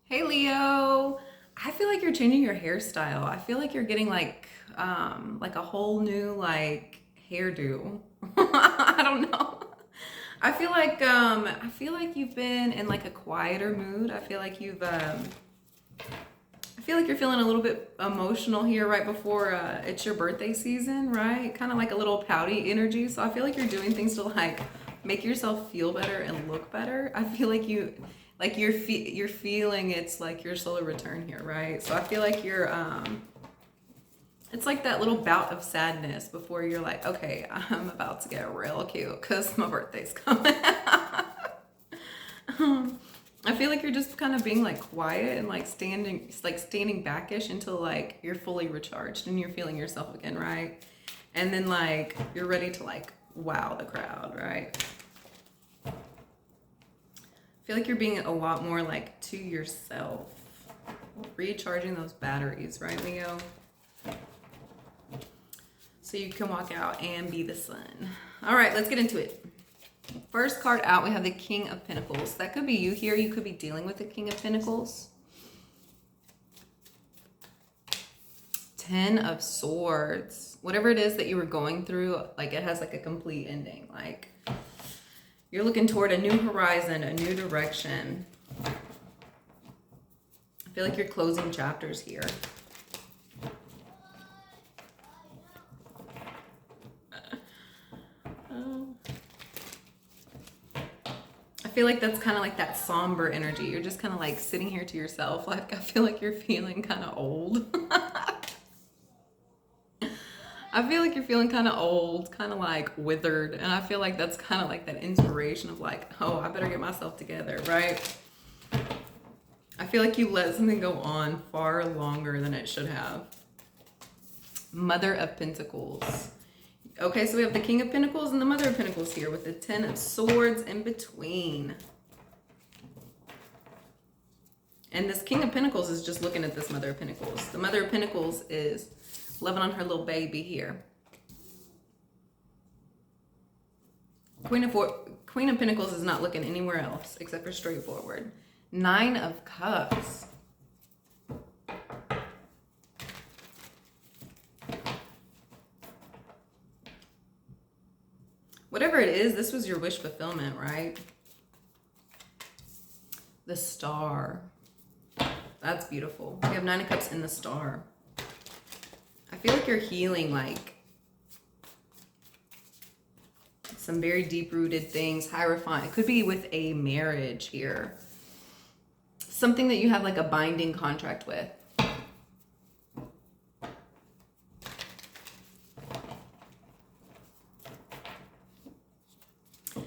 Hey Leo, I feel like you're changing your hairstyle. I feel like you're getting like a whole new like hairdo. I don't know. I feel like you've been in like a quieter mood. I feel like you're feeling a little bit emotional here right before it's your birthday season, right? Kind of like a little pouty energy. So I feel like you're doing things to like make yourself feel better and look better. I feel like you're feeling it's like your solar return here, right? So I feel like you're it's like that little bout of sadness before you're like, okay, I'm about to get real cute because my birthday's coming. I feel like you're just kind of being like quiet and like standing backish until like you're fully recharged and you're feeling yourself again, right? And then like you're ready to like wow the crowd, right? I feel like you're being a lot more like to yourself, recharging those batteries, right, Leo? So you can walk out and be the sun. All right, let's get into it. First card out, we have the King of Pentacles. That could be you here. You could be dealing with the King of Pentacles. Ten of Swords. Whatever it is that you were going through, like it has like a complete ending. Like you're looking toward a new horizon, a new direction. I feel like you're closing chapters here. I feel like that's kind of like that somber energy. You're just kind of like sitting here to yourself. Like I feel like you're feeling kind of old. I feel like you're feeling kind of old, kind of like withered. And I feel like that's kind of like that inspiration of like, oh, I better get myself together, right? I feel like you let something go on far longer than it should have. Mother of Pentacles. Okay, so we have the King of Pentacles and the Mother of Pentacles here with the Ten of Swords in between. And this King of Pentacles is just looking at this Mother of Pentacles. The Mother of Pentacles is loving on her little baby here. Queen of Pentacles is not looking anywhere else except for straightforward. Nine of Cups. Whatever it is, this was your wish fulfillment, right? The Star. That's beautiful. We have Nine of Cups in the Star. I feel like you're healing like some very deep-rooted things, Hierophant. It could be with a marriage here. Something that you have like a binding contract with.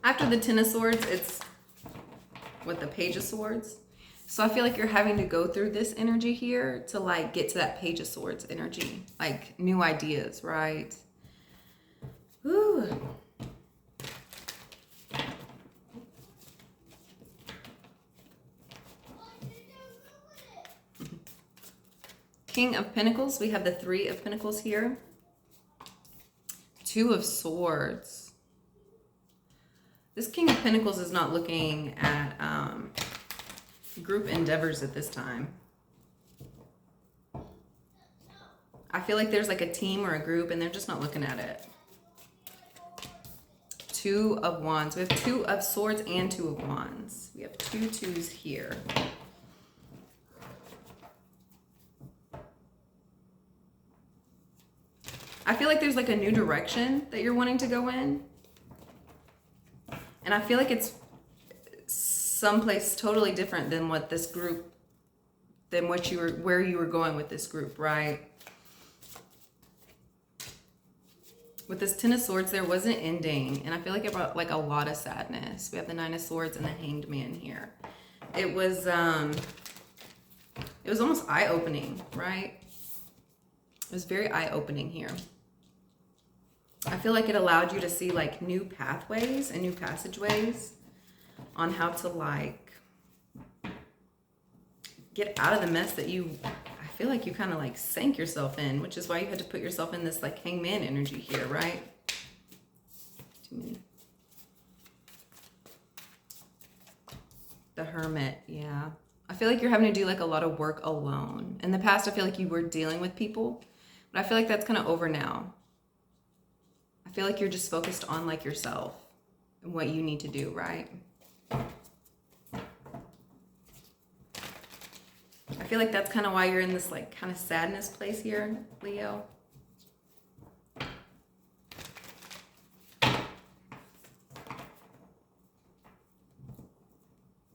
After the Ten of Swords, it's with the Page of Swords. So I feel like you're having to go through this energy here to like get to that Page of Swords energy. Like new ideas, right? Ooh. King of Pentacles, we have the Three of Pentacles here. Two of Swords. This King of Pentacles is not looking at group endeavors at this time. I feel like there's like a team or a group and they're just not looking at it. Two of Wands. We have Two of Swords and Two of Wands. We have two twos here. I feel like there's like a new direction that you're wanting to go in. And I feel like it's someplace totally different than what this group, than what you were, where you were going with this group, right? With this Ten of Swords, there was an ending, and I feel like it brought like a lot of sadness. We have the Nine of Swords and the Hanged Man here. It was almost eye-opening, right? It was very eye-opening here. I feel like it allowed you to see like new pathways and new passageways on how to like get out of the mess that I feel like you kind of like sank yourself in, which is why you had to put yourself in this like hangman energy here, right? Too many. The Hermit, yeah. I feel feel like you're having to do like a lot of work alone. In the past, I feel like you were dealing with people, but I feel like that's kind of over now. I feel like you're just focused on like yourself and what you need to do, right? I feel like that's kind of why you're in this like kind of sadness place here, Leo.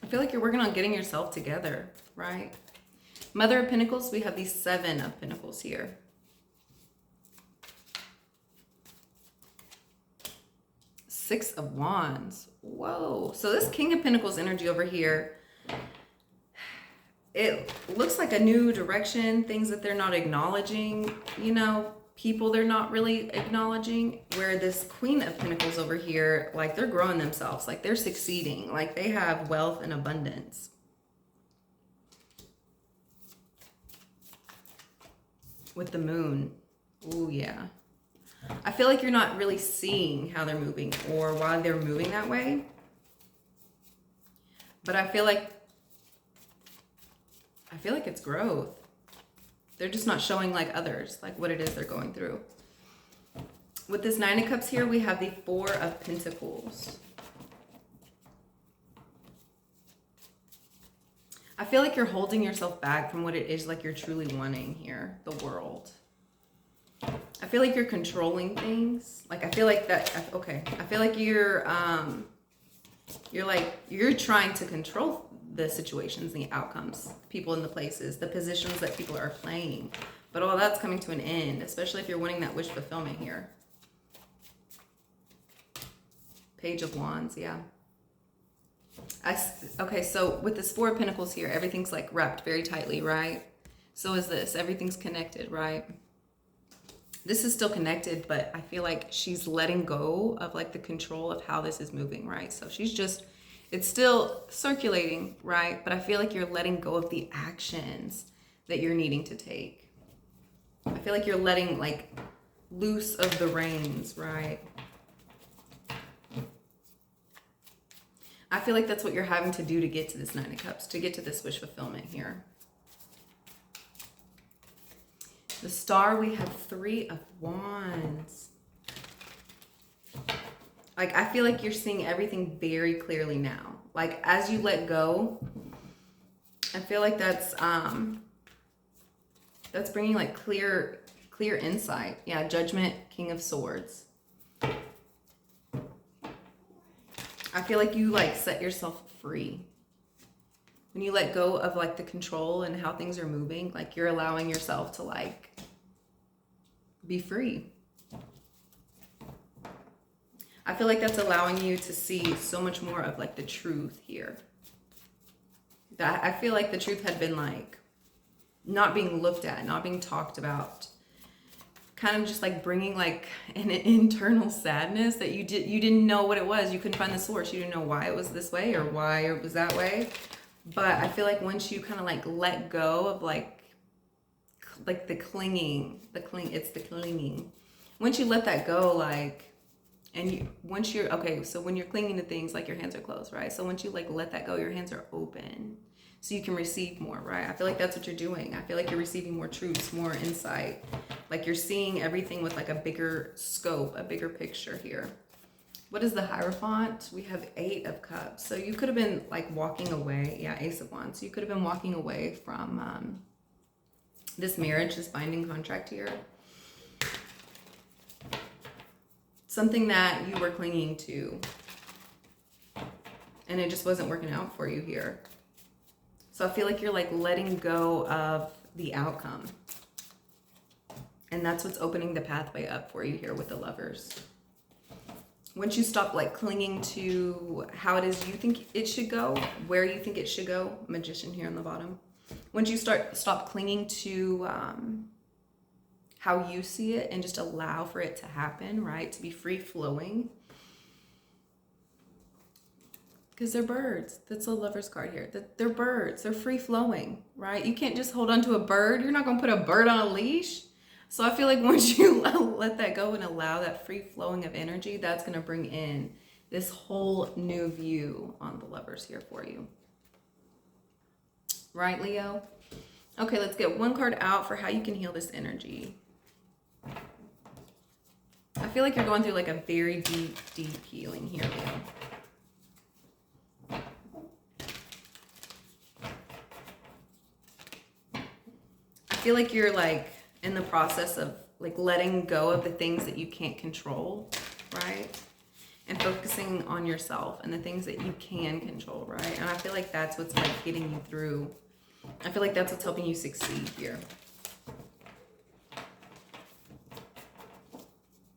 I feel like you're working on getting yourself together, right? Mother of Pentacles, we have the Seven of Pentacles here. Six of Wands. Whoa. So this King of Pentacles energy over here, it looks like a new direction, things that they're not acknowledging, you know, people they're not really acknowledging, where this Queen of Pentacles over here, like they're growing themselves, like they're succeeding, like they have wealth and abundance. With the Moon. Ooh, yeah. I feel like you're not really seeing how they're moving or why they're moving that way. But I feel like it's growth. They're just not showing like others, like what it is they're going through. With this Nine of Cups here, we have the Four of Pentacles. I feel like you're holding yourself back from what it is like you're truly wanting here, the world. I feel like you're controlling things. Like I feel like that, okay. I feel like you're trying to control the situations, the outcomes, people in the places, the positions that people are playing. But all that's coming to an end, especially if you're wanting that wish fulfillment here. Page of Wands, yeah. Okay, so with this Four of Pentacles here, everything's like wrapped very tightly, right? So is this. Everything's connected, right? This is still connected, but I feel like she's letting go of like the control of how this is moving, right? So she's just, it's still circulating, right? But I feel like you're letting go of the actions that you're needing to take. I feel like you're letting like loose of the reins, right? I feel like that's what you're having to do to get to this Nine of Cups, to get to this wish fulfillment here. The Star, we have Three of Wands. Like, I feel like you're seeing everything very clearly now. Like, as you let go, I feel like that's bringing like clear insight. Yeah, Judgment, King of Swords. I feel like you like set yourself free. When you let go of like the control and how things are moving, like you're allowing yourself to like be free. I feel like that's allowing you to see so much more of like the truth here. That I feel like the truth had been like not being looked at, not being talked about. Kind of just like bringing like an internal sadness that you didn't know what it was. You couldn't find the source. You didn't know why it was this way or why it was that way. But I feel like once you kind of like let go of like the clinging, it's the clinging. Once you let that go, like, and once you're, okay, so when you're clinging to things, like your hands are closed, right? So once you like let that go, your hands are open. So you can receive more, right? I feel like that's what you're doing. I feel like you're receiving more truths, more insight. Like you're seeing everything with like a bigger scope, a bigger picture here. What is the Hierophant? We have Eight of Cups. So you could have been like walking away. Yeah, Ace of Wands. So you could have been walking away from this marriage, this binding contract here. Something that you were clinging to. And it just wasn't working out for you here. So I feel like you're like letting go of the outcome. And that's what's opening the pathway up for you here with the Lovers. Once you stop like clinging to how it is you think it should go, where you think it should go, Magician here on the bottom. Once you stop clinging to how you see it and just allow for it to happen, right? To be free flowing. Because they're birds. That's the Lover's card here. They're birds. They're free flowing, right? You can't just hold on to a bird. You're not going to put a bird on a leash. So I feel like once you let that go and allow that free flowing of energy, that's going to bring in this whole new view on the Lovers here for you. Right, Leo? Okay, let's get one card out for how you can heal this energy. I feel like you're going through like a very deep, deep healing here, Leo. I feel like you're like in the process of like letting go of the things that you can't control, right? And focusing on yourself and the things that you can control, right? And I feel like that's what's like getting you through. I feel like that's what's helping you succeed here.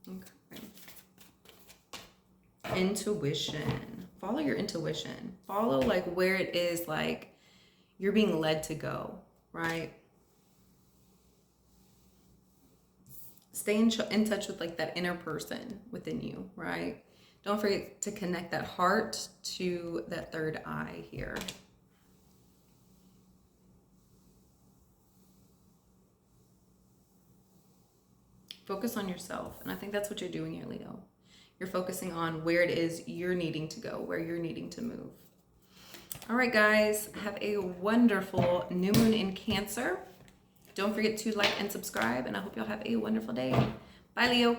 Okay. Intuition. Follow your intuition. Follow like where it is like you're being led to go, right? Stay in touch with like that inner person within you, right? Don't forget to connect that heart to that third eye here. Focus on yourself. And I think that's what you're doing here, Leo. You're focusing on where it is you're needing to go, where you're needing to move. All right, guys, have a wonderful new moon in Cancer. Don't forget to like and subscribe, and I hope y'all have a wonderful day. Bye, Leo.